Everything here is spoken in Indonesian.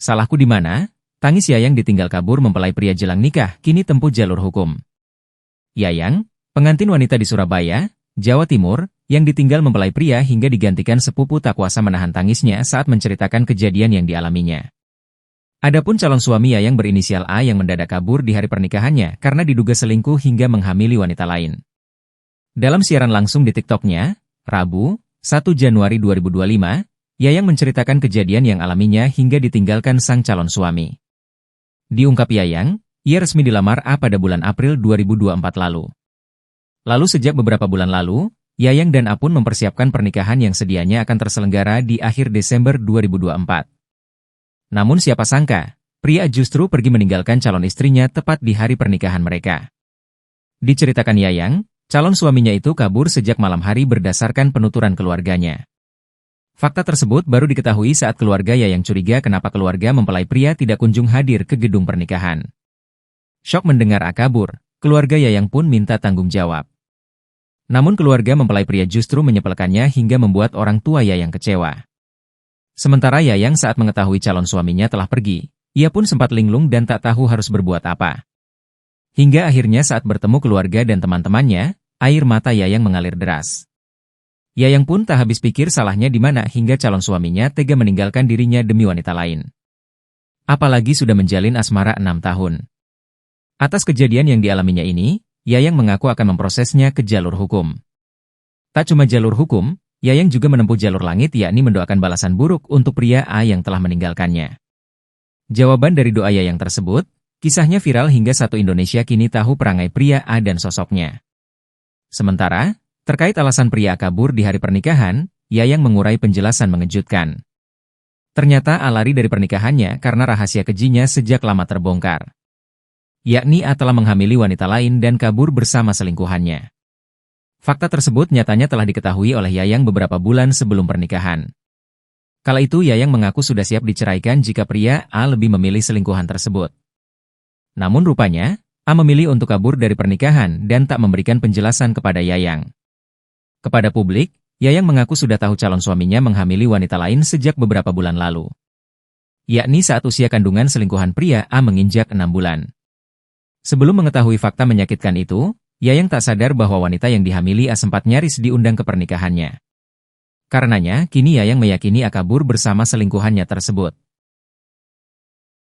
Salahku di mana? Tangis Yayang ditinggal kabur mempelai pria jelang nikah, kini tempuh jalur hukum. Yayang, pengantin wanita di Surabaya, Jawa Timur, yang ditinggal mempelai pria hingga digantikan sepupu tak kuasa menahan tangisnya saat menceritakan kejadian yang dialaminya. Adapun calon suami Yayang berinisial A yang mendadak kabur di hari pernikahannya karena diduga selingkuh hingga menghamili wanita lain. Dalam siaran langsung di TikTok-nya, Rabu, 1 Januari 2025, Yayang menceritakan kejadian yang alaminya hingga ditinggalkan sang calon suami. Diungkap Yayang, ia resmi dilamar A pada bulan April 2024 lalu. Lalu sejak beberapa bulan lalu, Yayang dan A pun mempersiapkan pernikahan yang sedianya akan terselenggara di akhir Desember 2024. Namun siapa sangka, pria justru pergi meninggalkan calon istrinya tepat di hari pernikahan mereka. Diceritakan Yayang, calon suaminya itu kabur sejak malam hari berdasarkan penuturan keluarganya. Fakta tersebut baru diketahui saat keluarga Yayang curiga kenapa keluarga mempelai pria tidak kunjung hadir ke gedung pernikahan. Syok mendengar A kabur, keluarga Yayang pun minta tanggung jawab. Namun keluarga mempelai pria justru menyepelekannya hingga membuat orang tua Yayang kecewa. Sementara Yayang saat mengetahui calon suaminya telah pergi, ia pun sempat linglung dan tak tahu harus berbuat apa. Hingga akhirnya saat bertemu keluarga dan teman-temannya, air mata Yayang mengalir deras. Yayang pun tak habis pikir salahnya di mana hingga calon suaminya tega meninggalkan dirinya demi wanita lain. Apalagi sudah menjalin asmara 6 tahun. Atas kejadian yang dialaminya ini, Yayang mengaku akan memprosesnya ke jalur hukum. Tak cuma jalur hukum, Yayang juga menempuh jalur langit yakni mendoakan balasan buruk untuk pria A yang telah meninggalkannya. Jawaban dari doa Yayang tersebut, kisahnya viral hingga satu Indonesia kini tahu perangai pria A dan sosoknya. Sementara, terkait alasan pria kabur di hari pernikahan, Yayang mengurai penjelasan mengejutkan. Ternyata A lari dari pernikahannya karena rahasia kejinya sejak lama terbongkar. Yakni A telah menghamili wanita lain dan kabur bersama selingkuhannya. Fakta tersebut nyatanya telah diketahui oleh Yayang beberapa bulan sebelum pernikahan. Kala itu Yayang mengaku sudah siap diceraikan jika pria A lebih memilih selingkuhan tersebut. Namun rupanya, A memilih untuk kabur dari pernikahan dan tak memberikan penjelasan kepada Yayang. Kepada publik, Yayang mengaku sudah tahu calon suaminya menghamili wanita lain sejak beberapa bulan lalu. Yakni saat usia kandungan selingkuhan pria A menginjak 6 bulan. Sebelum mengetahui fakta menyakitkan itu, Yayang tak sadar bahwa wanita yang dihamili A sempat nyaris diundang ke pernikahannya. Karenanya, kini Yayang meyakini A kabur bersama selingkuhannya tersebut.